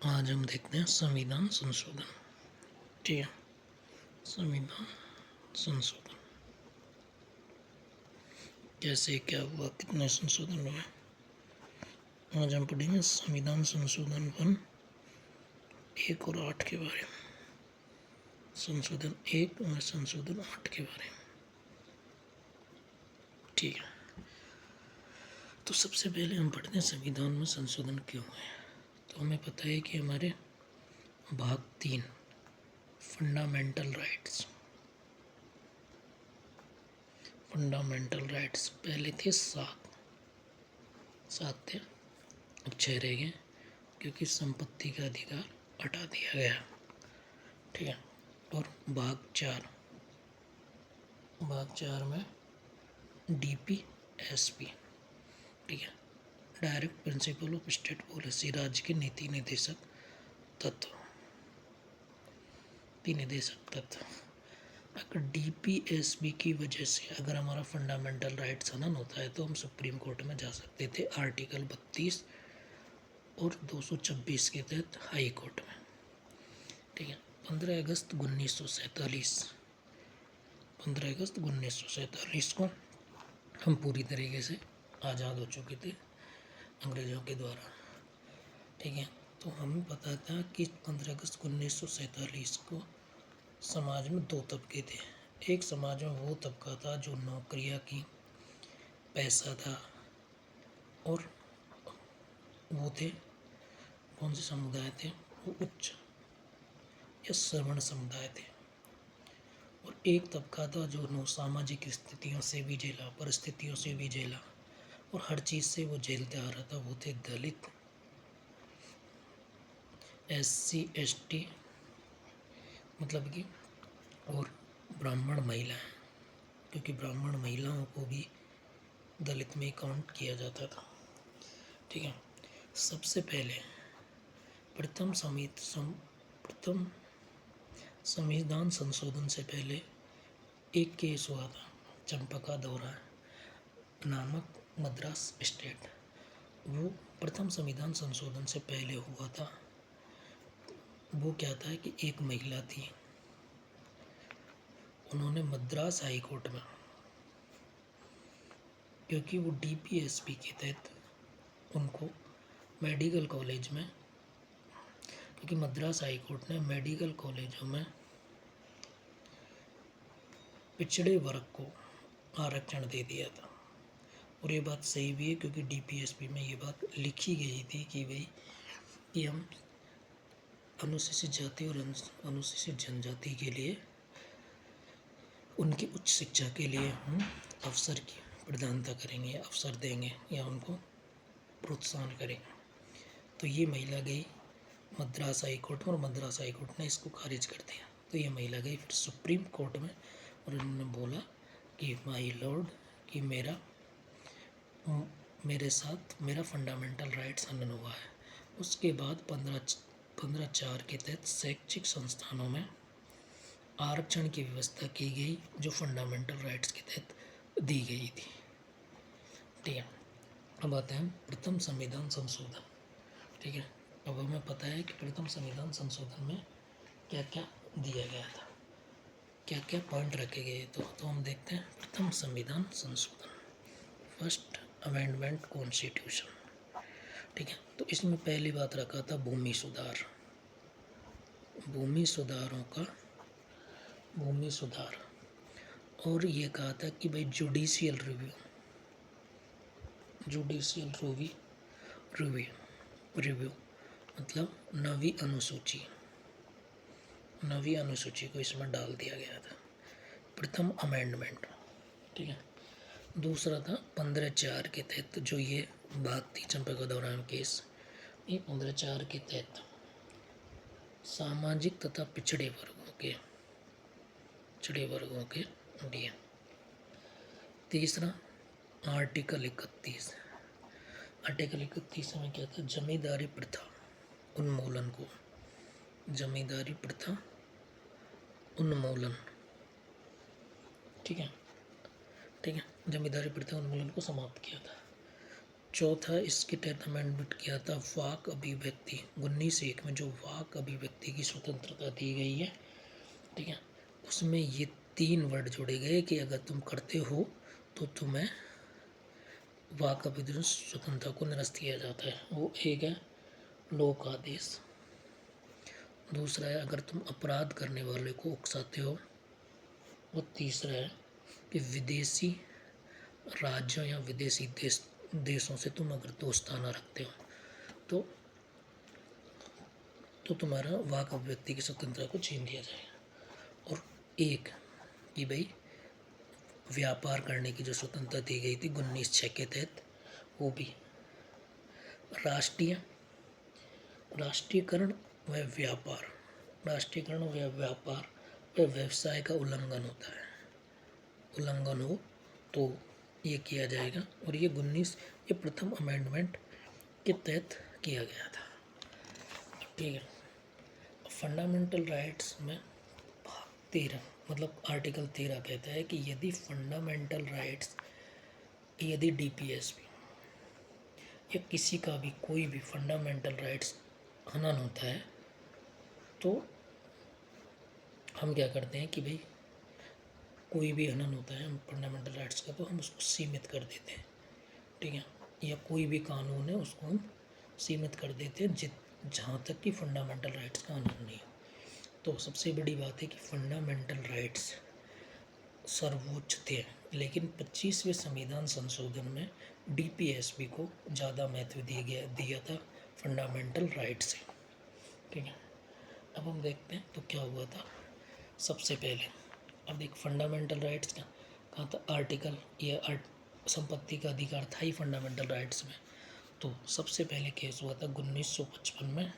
आज हम देखते हैं संविधान संशोधन। ठीक है, संविधान संशोधन कैसे, क्या हुआ, कितने संशोधन हुए। आज हम पढ़ेंगे संविधान संशोधन 1 और 8 के बारे में। संशोधन 1 और संशोधन 8 के बारे में। ठीक है, तो सबसे पहले हम पढ़ते हैं संविधान में संशोधन क्यों हुए। तो हमें पता है कि हमारे भाग 3 फंडामेंटल राइट्स पहले थे 7 थे, अब 6 रह गए क्योंकि संपत्ति का अधिकार हटा दिया गया। ठीक है, और भाग 4 में DPSP। ठीक है, direct principle of state policy, राज्य के नीति निर्देशक तत्व। अगर DPSP की वजह से अगर हमारा फंडामेंटल राइट्स हनन होता है तो हम सुप्रीम कोर्ट में जा सकते थे आर्टिकल 32 और 226 के तहत हाई कोर्ट में। ठीक है, 15 अगस्त 1947 को हम पूरी तरीके से आज़ाद हो चुके थे अंग्रेज़ों के द्वारा। ठीक है, तो हमें पता था कि 15 अगस्त 1947 को समाज में 2 तबके थे। एक समाज में वो तबका था जो नौकरियां की, पैसा था, और वो थे कौन से समुदाय थे, वो उच्च या श्रवण समुदाय थे। और एक तबका था जो सामाजिक स्थितियों से भी झेला, परिस्थितियों से भी झेला और हर चीज़ से वो झेलते आ रहा था, वो थे दलित, SC ST मतलब कि, और ब्राह्मण महिलाएं, क्योंकि ब्राह्मण महिलाओं को भी दलित में काउंट किया जाता था। ठीक है, सबसे पहले प्रथम संविधान संशोधन से पहले एक केस हुआ था, चंपका दौरा नामक मद्रास स्टेट। वो प्रथम संविधान संशोधन से पहले हुआ था। वो क्या था कि एक महिला थी, उन्होंने मद्रास हाई कोर्ट में, क्योंकि वो DPSP के तहत उनको मेडिकल कॉलेज में, क्योंकि मद्रास हाई कोर्ट ने मेडिकल कॉलेजों में पिछड़े वर्ग को आरक्षण दे दिया था। और ये बात सही भी है क्योंकि DPSP में ये बात लिखी गई थी कि भाई कि हम अनुसूचित जाति और अनुसूचित जनजाति के लिए उनकी उच्च शिक्षा के लिए हम अवसर की प्रदानता करेंगे, अवसर देंगे या उनको प्रोत्साहन करेंगे। तो ये महिला गई मद्रास हाई कोर्ट में और मद्रास हाई कोर्ट ने इसको खारिज कर दिया। तो ये महिला गई फिर सुप्रीम कोर्ट में और उन्होंने बोला कि माई लॉर्ड कि मेरे साथ मेरा फंडामेंटल राइट्स हनन हुआ है। उसके बाद 15/4 के तहत शैक्षिक संस्थानों में आरक्षण की व्यवस्था की गई जो फंडामेंटल राइट्स के तहत दी गई थी। ठीक है, अब आते हैं प्रथम संविधान संशोधन। ठीक है, अब हमें पता है कि प्रथम संविधान संशोधन में क्या क्या दिया गया था, क्या क्या पॉइंट रखे गए। तो हम देखते हैं प्रथम संविधान संशोधन, फर्स्ट अमेंडमेंट कॉन्स्टिट्यूशन। ठीक है, तो इसमें पहली बात रखा था भूमि सुधार, भूमि सुधार, और ये कहा था कि भाई जुडिशियल रिव्यू मतलब नवी अनुसूची को इसमें डाल दिया गया था, प्रथम अमेंडमेंट। ठीक है, दूसरा था 15/4 के तहत जो ये बात थी चंपका दौरा केस, ये 15/4 के तहत सामाजिक तथा पिछड़े वर्गों के दिए। तीसरा आर्टिकल 31 में क्या था, जमींदारी प्रथा उन्मूलन ठीक है, जमींदारी प्रथा उन्मूलन को समाप्त किया था। चौथा इसके तहत अमेंडमेंट किया था वाक अभिव्यक्ति 1901 में, जो वाक अभिव्यक्ति की स्वतंत्रता दी गई है, ठीक है, उसमें ये 3 वर्ड जोड़े गए कि अगर तुम करते हो तो तुम्हें वाक अभिव्यक्ति स्वतंत्रता को निरस्त किया जाता है। वो एक है लोक आदेश, दूसरा है अगर तुम अपराध करने वाले को उकसाते हो, और तीसरा है कि विदेशी राज्यों या विदेशी देशों से तुम अगर दोस्ताना रखते हो तो तुम्हारा वाक अभिव्यक्ति की स्वतंत्रता को छीन लिया जाएगा। और एक कि भाई व्यापार करने की जो स्वतंत्रता दी गई थी 1906 के तहत, वो भी राष्ट्रीयकरण व व्यापार व व्यवसाय का उल्लंघन हो तो ये किया जाएगा। और ये प्रथम अमेंडमेंट के तहत किया गया था, ठीक है। फंडामेंटल राइट्स में भाग 13 मतलब आर्टिकल 13 कहता है कि यदि फंडामेंटल राइट्स, यदि डीपीएसपी या किसी का भी कोई भी फंडामेंटल राइट्स हनन होता है तो हम क्या करते हैं कि भाई कोई भी हनन होता है हम फंडामेंटल राइट्स का तो हम उसको सीमित कर देते हैं, ठीक है, या कोई भी कानून है उसको हम सीमित कर देते हैं जहाँ तक कि फंडामेंटल राइट्स का हनन नहीं हो। तो सबसे बड़ी बात है कि फंडामेंटल राइट्स सर्वोच्च थे, लेकिन 25वें संविधान संशोधन में डीपीएसपी को ज़्यादा महत्व दिया था फंडामेंटल राइट से, ठीक है। अब हम देखते हैं तो क्या हुआ था। सबसे पहले अब एक फंडामेंटल राइट्स का कहाँ था, आर्टिकल या संपत्ति का अधिकार था ही फंडामेंटल राइट्स में। तो सबसे पहले केस हुआ था 1955 में,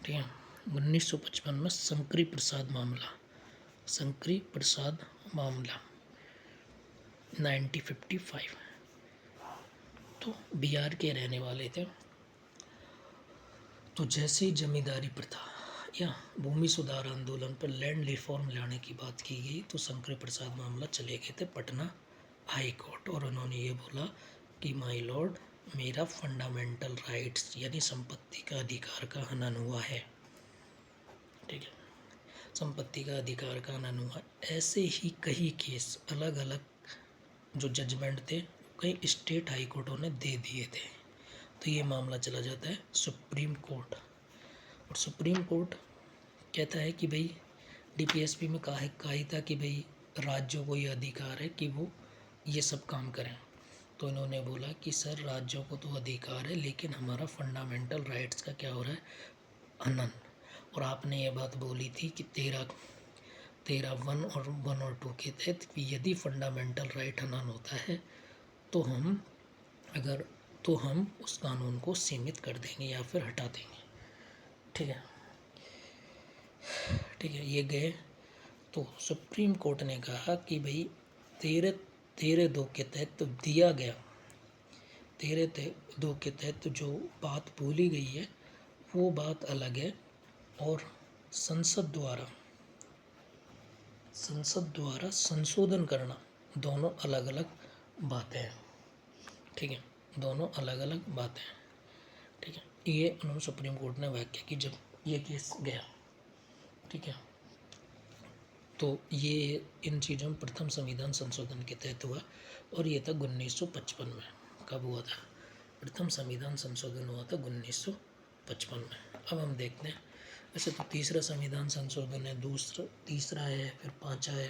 ठीक है, 1955 में शंकरी प्रसाद मामला 1955। तो बिहार के रहने वाले थे। तो जैसे ही जमींदारी प्रथा या भूमि सुधार आंदोलन पर लैंड रिफॉर्म लाने की बात की गई तो शंकर प्रसाद मामला चले गए थे पटना हाई कोर्ट, और उन्होंने ये बोला कि माय लॉर्ड, मेरा फंडामेंटल राइट्स यानी संपत्ति का अधिकार का हनन हुआ है, ठीक है, संपत्ति का अधिकार का हनन हुआ। ऐसे ही कई केस अलग अलग जो जजमेंट थे कई स्टेट हाई कोर्टों ने दे दिए थे। तो ये मामला चला जाता है सुप्रीम कोर्ट, और सुप्रीम कोर्ट कहता है कि भाई डीपीएसपी में कहा ही था कि भाई राज्यों को ये अधिकार है कि वो ये सब काम करें। तो इन्होंने बोला कि सर राज्यों को तो अधिकार है लेकिन हमारा फंडामेंटल राइट्स का क्या हो रहा है, हनन। और आपने ये बात बोली थी कि 13 1 और 1 और 2 के तहत कि यदि फंडामेंटल राइट हनन होता है तो हम उस कानून को सीमित कर देंगे या फिर हटा देंगे, ठीक है, ठीक है। ये गए तो सुप्रीम कोर्ट ने कहा कि भाई 13-2 के तहत तो दिया गया, 13-2 के तहत जो बात बोली गई है वो बात अलग है, और संसद द्वारा संशोधन करना दोनों अलग अलग बातें हैं, ठीक है, दोनों अलग अलग बातें हैं, ठीक है। ये उन्होंने सुप्रीम कोर्ट ने व्याख्या की जब ये केस गया, ठीक है। तो ये इन चीज़ों में प्रथम संविधान संशोधन के तहत हुआ, और ये था 1955 में। कब हुआ था? प्रथम संविधान संशोधन हुआ था 1955 में। अब हम देखते हैं, वैसे तो तीसरा संविधान संशोधन है, तीसरा है, फिर पाँचवा है,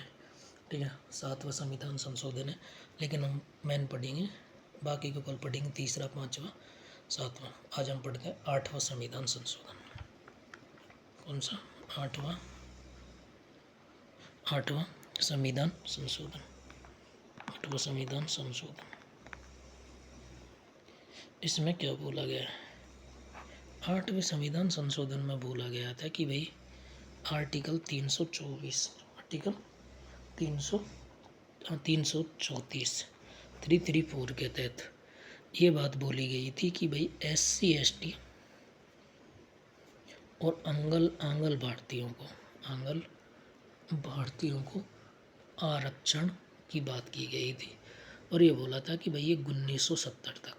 ठीक है, सातवां संविधान संशोधन है, लेकिन हम मेन पढ़ेंगे, बाकी को कल पढ़ेंगे, तीसरा, पाँचवा, सातवां। आज हम पढ़ते हैं आठवां संविधान संशोधन। कौन सा? आठवां संविधान संशोधन। आठवां संविधान संशोधन, इसमें क्या बोला गया है? आठवें संविधान संशोधन में बोला गया था कि भाई आर्टिकल 334 के तहत ये बात बोली गई थी कि भाई SC ST और आंगल भारतीयों को आरक्षण की बात की गई थी, और ये बोला था कि भाई ये 1970 तक,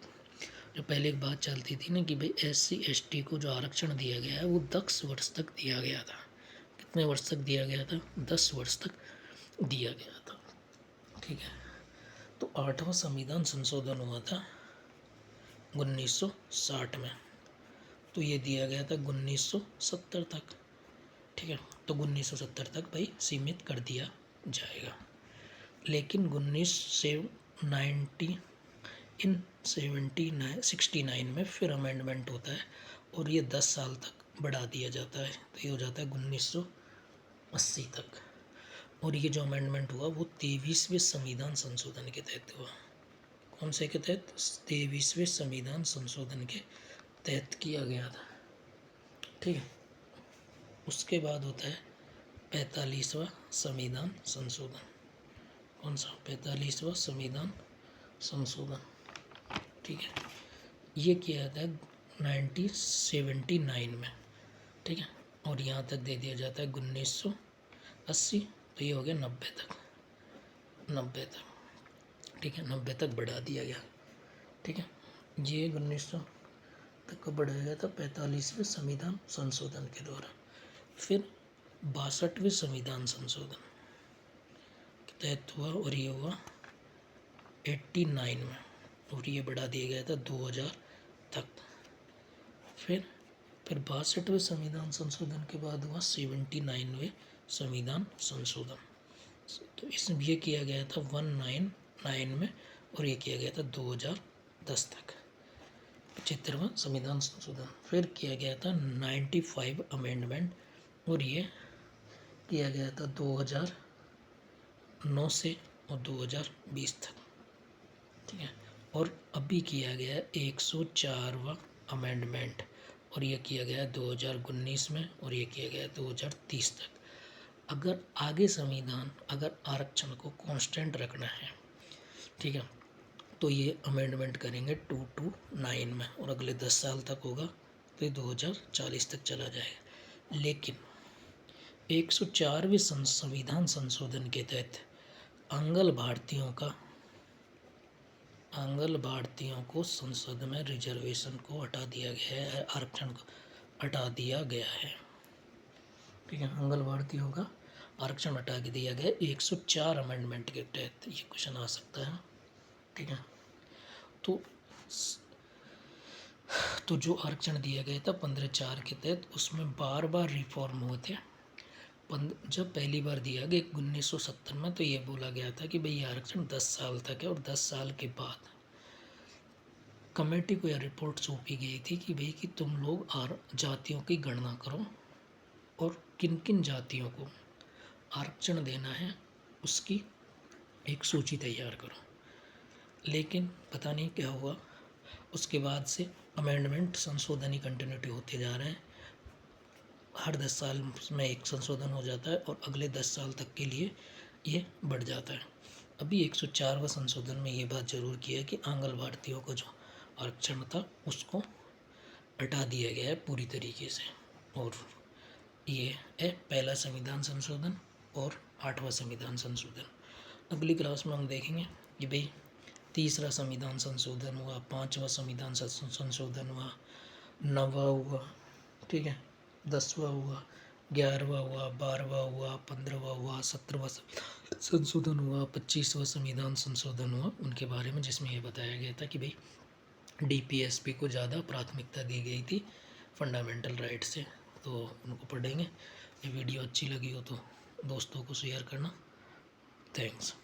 जो पहले एक बात चलती थी ना कि भाई SC ST को जो आरक्षण दिया गया है वो 10 वर्ष तक दिया गया था। कितने वर्ष तक दिया गया था? 10 वर्ष तक दिया गया था। ठीक है, तो 8वां संविधान संशोधन हुआ था 1960 में, तो ये दिया गया था 1970 तक। ठीक है, तो 1970 तक भाई सीमित कर दिया जाएगा। लेकिन 1969 में फिर अमेंडमेंट होता है और ये 10 साल तक बढ़ा दिया जाता है, तो ये हो जाता है 1980 तक। और ये जो अमेंडमेंट हुआ वो 23वें संविधान संशोधन के तहत हुआ। कौन से के तहत? 23वें संविधान संशोधन के तहत किया गया था। ठीक है, उसके बाद होता है 45वां संविधान संशोधन। कौन सा? 45वां संविधान संशोधन। ठीक है, ये किया था 1979 में। ठीक है, और यहाँ तक दे दिया जाता है 1980, तो ये हो गया 90 तक। ठीक है, 90 तक बढ़ा दिया गया। ठीक है, ये 1900 तक का बढ़ाया गया था 45वें संविधान संशोधन के द्वारा। फिर 62वें संविधान संशोधन के तहत हुआ और ये हुआ 89 में, और ये बढ़ा दिया गया था 2000 तक। फिर 62वें संविधान संशोधन के बाद हुआ 79वें संविधान संशोधन, तो इसमें ये किया गया था 199 में, और ये किया गया था 2010 तक। 75वां संविधान संशोधन फिर किया गया था 95 अमेंडमेंट, और ये किया गया था 2009 से और 2020 तक। ठीक है, और अभी किया गया 104वां अमेंडमेंट, और ये किया गया 2019 में, और ये किया गया 2030 तक। अगर आगे संविधान अगर आरक्षण को कांस्टेंट रखना है, ठीक है, तो ये अमेंडमेंट करेंगे 229 में, और अगले 10 साल तक होगा, तो ये 2040 तक चला जाएगा। लेकिन 104वें संविधान संशोधन के तहत आंगल भारतीयों को संसद में रिजर्वेशन को हटा दिया गया है, आरक्षण को हटा दिया गया है। ठीक है, आंगल भारतीयों का आरक्षण हटा के दिया गया 104 अमेंडमेंट के तहत। ये क्वेश्चन आ सकता है। ठीक है, तो जो आरक्षण दिया गया था 15/4 के तहत, उसमें बार बार रिफॉर्म हुए थे। जब पहली बार दिया गया 1970 में, तो ये बोला गया था कि भाई आरक्षण 10 साल तक है, और 10 साल के बाद कमेटी को यह रिपोर्ट सौंपी गई थी कि भाई कि तुम लोग जातियों की गणना करो और किन किन जातियों को आरक्षण देना है उसकी एक सूची तैयार करो। लेकिन पता नहीं क्या हुआ, उसके बाद से अमेंडमेंट संशोधन ही कंटिन्यूटी होते जा रहे हैं। हर 10 साल में एक संशोधन हो जाता है, और अगले 10 साल तक के लिए ये बढ़ जाता है। अभी 104वां संशोधन में ये बात जरूर की है कि आंगल भारतीयों को जो आरक्षण था उसको हटा दिया गया है पूरी तरीके से। और ये है पहला संविधान संशोधन और 8वां संविधान संशोधन। अगली क्लास में हम देखेंगे कि भाई तीसरा संविधान संशोधन हुआ, 5वां संविधान संशोधन हुआ, 9वां हुआ, ठीक है, 10वां हुआ, 11वां हुआ, 12वां हुआ, 15वां हुआ, 17वां संशोधन हुआ, 25वां संविधान संशोधन हुआ, उनके बारे में, जिसमें ये बताया गया था कि भाई DPSP को ज़्यादा प्राथमिकता दी गई थी फंडामेंटल राइट से। तो उनको पढ़ेंगे। ये वीडियो अच्छी लगी हो तो दोस्तों को शेयर करना। थैंक्स।